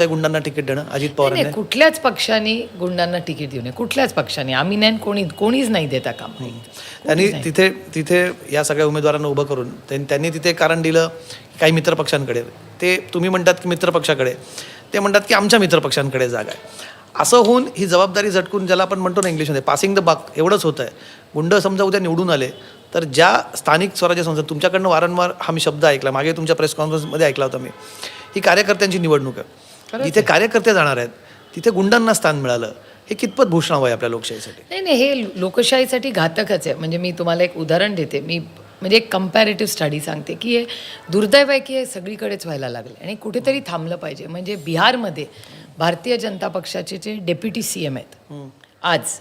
गुंडांना ticket देणं अजित पवार नाही, कुठल्याच पक्षाने गुंडांना तिकीट देऊ नये. कुठल्याच पक्षाने आम्ही नाही, कोणीच नाही देता काम. त्यांनी तिथे या सगळ्या उमेदवारांना उभं करून त्यांनी तिथे कारण दिलं काही मित्र पक्षांकडे. ते तुम्ही म्हणतात की मित्र पक्षाकडे, ते म्हणतात की आमच्या मित्र पक्षांकडे जागा आहे. असं होऊन ही जबाबदारी झटकून, ज्याला आपण म्हणतो ना इंग्लिशमध्ये पासिंग द बक, एवढंच होतं आहे. गुंड समजा उद्या निवडून आले तर ज्या स्थानिक स्वराज्य संस्था, तुमच्याकडनं वारंवार हा मी शब्द ऐकला, मागे तुमच्या प्रेस कॉन्फरन्समध्ये ऐकला होता मी, ही कार्यकर्त्यांची निवडणूक आहे. जिथे कार्यकर्ते जाणार आहेत तिथे गुंडांना स्थान मिळालं, हे कितपत भूषणावं आहे आपल्या लोकशाहीसाठी? नाही, हे लोकशाहीसाठी घातकच आहे. म्हणजे मी तुम्हाला एक उदाहरण देते. मी म्हणजे एक कंपॅरेटिव्ह स्टडी सांगते की हे दुर्दैव आहे की हे सगळीकडेच व्हायला लागले आणि कुठेतरी थांबलं पाहिजे. म्हणजे बिहारमध्ये भारतीय जनता पक्षाचे जे डेप्युटी CM आहेत आज,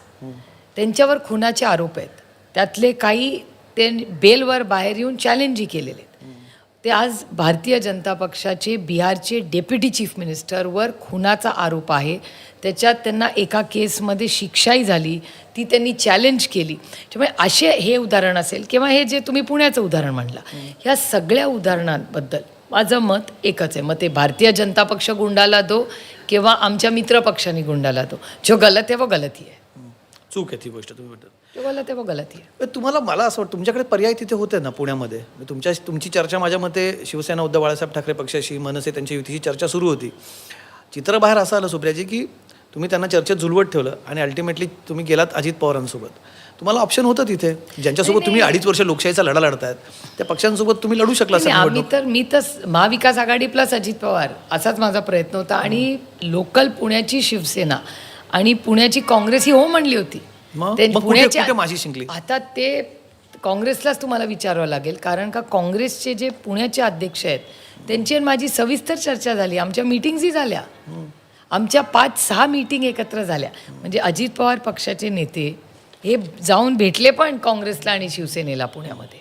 त्यांच्यावर खुनाचे आरोप आहेत. त्यातले काही ते बेलवर बाहेर येऊन चॅलेंजही केलेले आहेत. ते आज भारतीय जनता पक्षाचे बिहारचे डेप्युटी चीफ मिनिस्टरवर खुनाचा आरोप आहे. त्याच्यात त्यांना एका केसमध्ये शिक्षाही झाली, ती त्यांनी चॅलेंज केली. त्यामुळे असे हे उदाहरण असेल किंवा हे जे तुम्ही पुण्याचं उदाहरण म्हणलं, ह्या सगळ्या उदाहरणांबद्दल माझं मत एकच आहे. मग ते भारतीय जनता पक्ष गुंडाला दो किंवा आमच्या मित्र पक्षांनी गुंडाला दो, जो गलत आहे वो गलती आहे. चूक आहे ती गोष्ट तुम्ही म्हणतात, जो गलत आहे वो गलती आहे. तुम्हाला, मला असं वाटतं तुमच्याकडे पर्याय तिथे होते ना पुण्यामध्ये. तुमची चर्चा माझ्या मते शिवसेना उद्धव बाळासाहेब ठाकरे पक्षाशी, मनसे त्यांच्या युतीची चर्चा सुरू होती. चित्र बाहेर असं आलं सुप्रियाजी की तुम्ही त्यांना चर्चेत झुलवत ठेवलं आणि अल्टिमेटली तुम्ही गेलात अजित पवारांसोबत. तुम्हाला ऑप्शन होतं तिथे, ज्यांच्यासोबत तुम्ही 2.5 वर्ष लोकशाहीचा लढा लढतायत त्या पक्षांसोबत तुम्ही लढू शकला. मी तर महाविकास आघाडी प्लस अजित पवार असाच माझा प्रयत्न होता. आणि लोकल पुण्याची शिवसेना आणि पुण्याची काँग्रेस ही हो म्हणली होती. पुण्याची माझी शिंकली. आता ते काँग्रेसलाच तुम्हाला विचारावं लागेल, कारण का काँग्रेसचे जे पुण्याचे अध्यक्ष आहेत त्यांची माझी सविस्तर चर्चा झाली. आमच्या मीटिंग्सही झाल्या, आमच्या 5-6 मीटिंग एकत्र झाल्या. म्हणजे अजित पवार पक्षाचे नेते हे जाऊन भेटले पण काँग्रेसला आणि शिवसेनेला पुण्यामध्ये.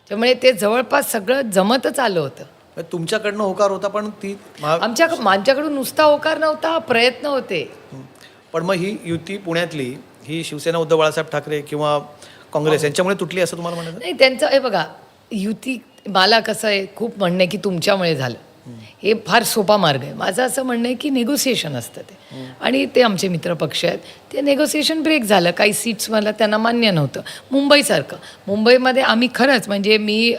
त्यामुळे ते जवळपास सगळं जमतच आलं होतं. तुमच्याकडनं होकार होता पण ती माझ्याकडून नुसता होकार नव्हता, प्रयत्न होते. पण मग ही युती पुण्यातली ही शिवसेना उद्धव बाळासाहेब ठाकरे किंवा काँग्रेस यांच्यामुळे तुटली असं तुम्हाला म्हणायचं? नाही, त्यांचं हे बघा, युती मला कसं आहे, खूप म्हणणं आहे की तुमच्यामुळे झालं, हे फार सोपा मार्ग आहे. माझं असं म्हणणं आहे की नेगोसिएशन असतं ते, आणि ते आमचे मित्रपक्ष आहेत, ते नेगोसिएशन ब्रेक झालं. काही सीट्स मला त्यांना मान्य नव्हतं. मुंबईमध्ये आम्ही खरंच, म्हणजे मी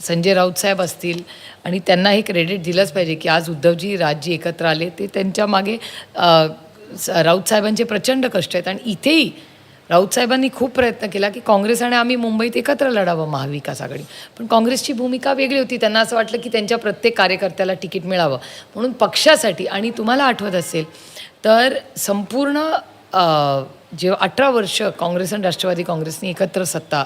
संजय राऊत साहेब असतील आणि त्यांना हे क्रेडिट दिलंच पाहिजे की आज उद्धवजी राजजी एकत्र आले, ते त्यांच्या मागे राऊत साहेबांचे प्रचंड कष्ट आहेत. आणि इथेही राऊत साहेबांनी खूप प्रयत्न केला की काँग्रेस आणि आम्ही मुंबईत एकत्र लढावं महाविकास आघाडी. पण काँग्रेसची भूमिका वेगळी होती. त्यांना असं वाटलं की त्यांच्या प्रत्येक कार्यकर्त्याला तिकीट मिळावं म्हणून पक्षासाठी. आणि तुम्हाला आठवत असेल तर संपूर्ण जेव्हा 18 वर्ष काँग्रेस आणि राष्ट्रवादी काँग्रेसनी एकत्र सत्ता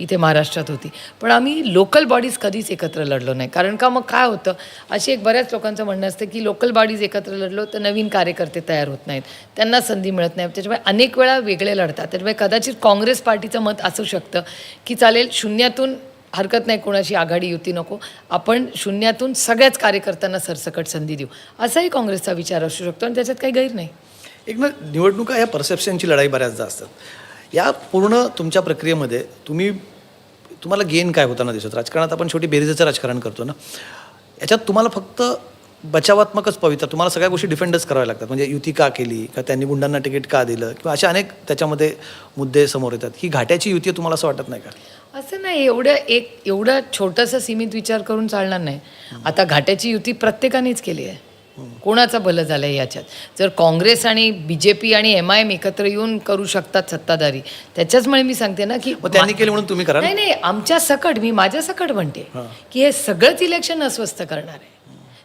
इथे महाराष्ट्रात होती, पण आम्ही लोकल बॉडीज कधीच एकत्र लढलो नाही. कारण का मग काय होतं, असे एक बऱ्याच लोकांचं म्हणणं असतं की लोकल बॉडीज एकत्र लढलो तर नवीन कार्यकर्ते तयार होत नाहीत, त्यांना संधी मिळत नाही. त्याच्यामुळे अनेक वेळा वेगळे लढतात. त्याच्यामुळे कदाचित काँग्रेस पार्टीचं मत असू शकतं की चालेल, शून्यातून हरकत नाही, कोणाशी आघाडी युती नको, आपण शून्यातून सगळ्याच कार्यकर्त्यांना सरसकट संधी देऊ, असाही काँग्रेसचा विचार असू शकतो. आणि त्याच्यात काही गैर नाही. एक ना, निवडणुका या परसेप्शनची लढाई बऱ्याचदा असतात. या पूर्ण तुमच्या प्रक्रियेमध्ये तुम्हाला गेन काय होताना दिसत? राजकारणात आपण शेवटी बेरीजचं राजकारण करतो ना, याच्यात तुम्हाला फक्त बचावात्मकच पवित्र, तुम्हाला सगळ्या गोष्टी डिफेंडच कराव्या लागतात. म्हणजे युती का केली, का त्यांनी गुंडांना तिकीट का दिलं, किंवा अशा अनेक त्याच्यामध्ये मुद्दे समोर येतात. ही घाट्याची युती तुम्हाला असं वाटत नाही का? असं नाही, एवढं छोटंसं सीमित विचार करून चालणार नाही. आता घाट्याची युती प्रत्येकानेच केली आहे. कोणाचं भलं झालं आहे याच्यात? जर काँग्रेस आणि BJP आणि MIM एकत्र येऊन करू शकतात सत्ताधारी, त्याच्याचमुळे मी सांगते ना की त्यांनी केलं म्हणून तुम्ही करा. नाही, आमच्या सकट, मी माझ्या सकट म्हणते की हे सगळंच इलेक्शन अस्वस्थ करणार आहे.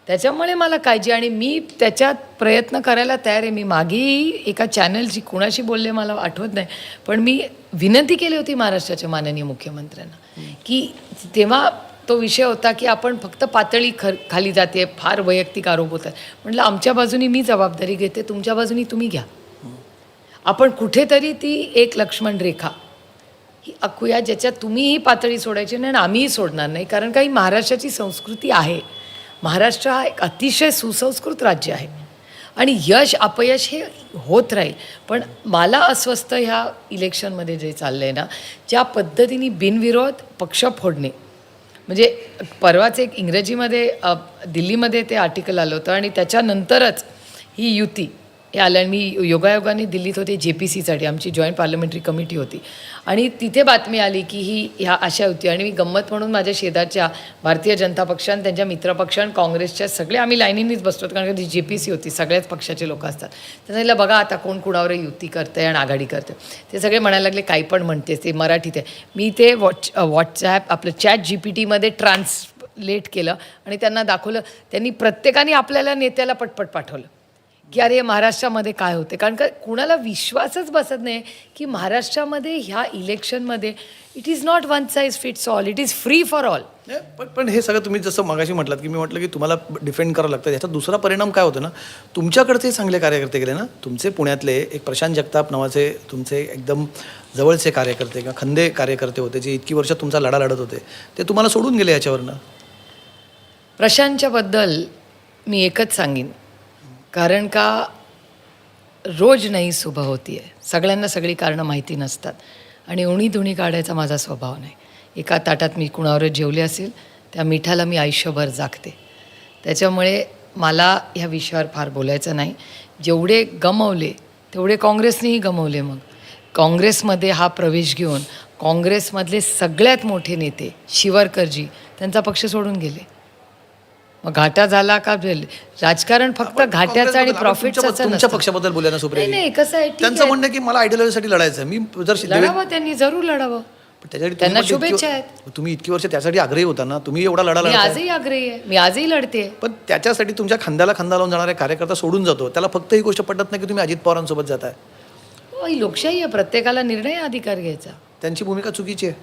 त्याच्यामुळे मला काळजी, आणि मी त्याच्यात प्रयत्न करायला तयार आहे. मी मागेही एका चॅनलची कोणाशी बोलले मला आठवत नाही, पण मी विनंती केली होती महाराष्ट्राच्या माननीय मुख्यमंत्र्यांना की तेव्हा तो विषय होता की आपण फक्त पातळी खाली जाते, फार वैयक्तिक आरोप होतात. म्हटलं आमच्या बाजूनी मी जबाबदारी घेते, तुमच्या बाजूनी तुम्ही घ्या. आपण कुठेतरी ती एक लक्ष्मण रेखा ही आखूया ज्याच्यात तुम्हीही पातळी सोडायची नाही आणि आम्हीही सोडणार नाही. कारण काही महाराष्ट्राची संस्कृती आहे. महाराष्ट्र हा एक अतिशय सुसंस्कृत राज्य आहे आणि यश अपयश हे होत राहील. पण मला अस्वस्थ ह्या इलेक्शनमध्ये जे चाललं आहे ना, ज्या पद्धतीने बिनविरोध पक्ष फोडणे, म्हणजे परवाच एक इंग्रजीमध्ये दिल्लीमध्ये ते आर्टिकल आलं होतं आणि त्याच्यानंतरच ही युती हे आलं आणि मी योगायोगाने दिल्लीत होते JPCसाठी आमची जॉईंट पार्लमेंटरी कमिटी होती आणि तिथे बातमी आली की ही ह्या अशा युती आणि मी गंमत म्हणून माझ्या शेजारच्या भारतीय जनता पक्षान त्यांच्या मित्रपक्षान काँग्रेसच्या सगळे आम्ही लाईनीनेच बसतो कारण का ती JPC होती सगळ्याच पक्षाचे लोक असतात तर सांगितलं बघा आता कोण कुणावर युती करते आणि आघाडी करते ते सगळे म्हणायला लागले काही पण म्हणतेस ते मराठीत आहे मी ते व्हॉट्सॲप आपलं ChatGPTमध्ये ट्रान्सलेट केलं आणि त्यांना दाखवलं त्यांनी प्रत्येकाने आपल्याला नेत्याला पटपट पाठवलं की अरे महाराष्ट्रामध्ये काय होते कारण का कुणाला विश्वासच बसत नाही की महाराष्ट्रामध्ये ह्या इलेक्शनमध्ये it is not one size fits all it is free for all. पण हे सगळं तुम्ही जसं मगाशी म्हटलात की मी म्हटलं की तुम्हाला डिफेंड करावं लागतं याचा दुसरा परिणाम काय होतो ना तुमच्याकडचे चांगले कार्यकर्ते गेले ना तुमचे पुण्यातले एक प्रशांत जगताप नावाचे तुमचे एकदम जवळचे कार्यकर्ते किंवा खंदे कार्यकर्ते होते जे इतकी वर्ष तुमचा लढा लढत होते ते तुम्हाला सोडून गेले याच्यावरनं. प्रशांतच्याबद्दल मी एकच सांगेन कारण का रोज नाही सुबह होती आहे सगळ्यांना सगळी कारणं माहिती नसतात आणि उणी काढायचा माझा स्वभाव नाही. एका ताटात मी कुणावरच जेवले असेल त्या मिठाला मी आयुष्यभर जागते त्याच्यामुळे मला ह्या विषयावर फार बोलायचं नाही. जेवढे गमावले तेवढे काँग्रेसनेही गमावले. मग काँग्रेसमध्ये हा प्रवेश घेऊन काँग्रेसमधले सगळ्यात मोठे नेते शिवरकरजी त्यांचा पक्ष सोडून गेले. मग घाटा झाला का राजकारण फक्त घाट्याचं आणि प्रॉफिटचं तुमच्या पक्षाबद्दल बोलल्या ना सुप्रिया नाही कसं आहे ठीक त्यांचं म्हणणं आहे की मला आयडियोलॉजीसाठी लढायचं मी जर लढावं त्यांनी जरूर लढावं त्याच्यासाठी त्यांना तुम्ही पण शुभेच्छा इतकी- आहेत. तुम्ही इतकी वर्ष त्यासाठी आग्रही होता ना तुम्ही एवढा लढा मी लढा आजही आग्रही आहे मी आजही लढते. पण त्याच्यासाठी तुमच्या खांद्याला खांदा लावून जाणारा कार्यकर्ता सोडून जातो त्याला फक्त ही गोष्ट पटत नाही की तुम्ही अजित पवारांसोबत जाताय. ही लोकशाही आहे प्रत्येकाला निर्णय अधिकार घ्यायचा त्यांची भूमिका चुकीची आहे.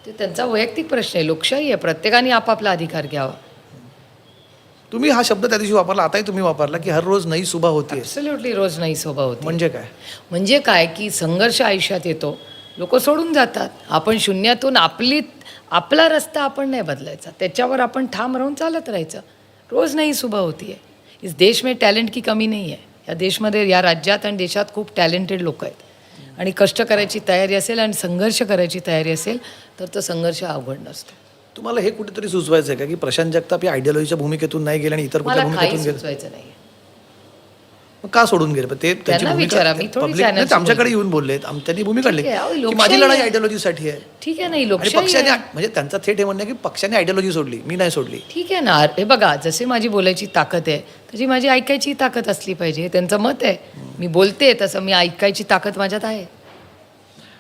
ते त्यांचा वैयक्तिक प्रश्न आहे. लोकशाही आहे प्रत्येकाने आपापला अधिकार घ्यावा. तुम्ही हा शब्द त्या दिवशी वापरला आताही तुम्ही वापरला की हर रोज नई सुबह होती ॲब्सोल्युटली रोज नाही स्वभाव होते. म्हणजे काय म्हणजे काय की संघर्ष आयुष्यात येतो लोक सोडून जातात आपण शून्यातून आपला रस्ता आपण नाही बदलायचा त्याच्यावर आपण ठाम राहून चालत राहायचं. रोज नाही सुबह होती आहे. इस देश में टॅलेंट की कमी नाही आहे. या देशमध्ये या राज्यात आणि देशात खूप टॅलेंटेड लोक आहेत आणि कष्ट करायची तयारी असेल आणि संघर्ष करायची तयारी असेल तर तो संघर्ष अवघड नसतो. तुम्हाला हे कुठेतरी सुचवायचं आहे का की प्रशांत जगताप या आयडियोलॉजीच्या भूमिकेतून नाही गेले आणि इतर कुठल्या मला काही भूमिकेतून गेले सुचवायचं नाही. मग का सोडून गेले पण ते त्यांची त्यांना विचारा, मी थोडी public- नाही, ते आमच्याकडे येऊन बोलले त्यांनी भूमिका काढली ठीक आहे, अहो, की लोकशाही माझी लढाई आहे. आयडियोलॉजीसाठी आहे ठीक आहे नाही आणि लोकशाही पक्षाने आहे. म्हणजे त्यांचा थेट हे म्हणणं आहे की पक्षाने आयडियोलॉजी सोडली मी नाही सोडली. ठीक आहे ना हे बघा जसे माझी बोलायची ताकद आहे तशी माझी ऐकायची ताकद असली पाहिजे हे त्यांचं मत आहे. मी बोलते तसं मी ऐकायची ताकद माझ्यात आहे.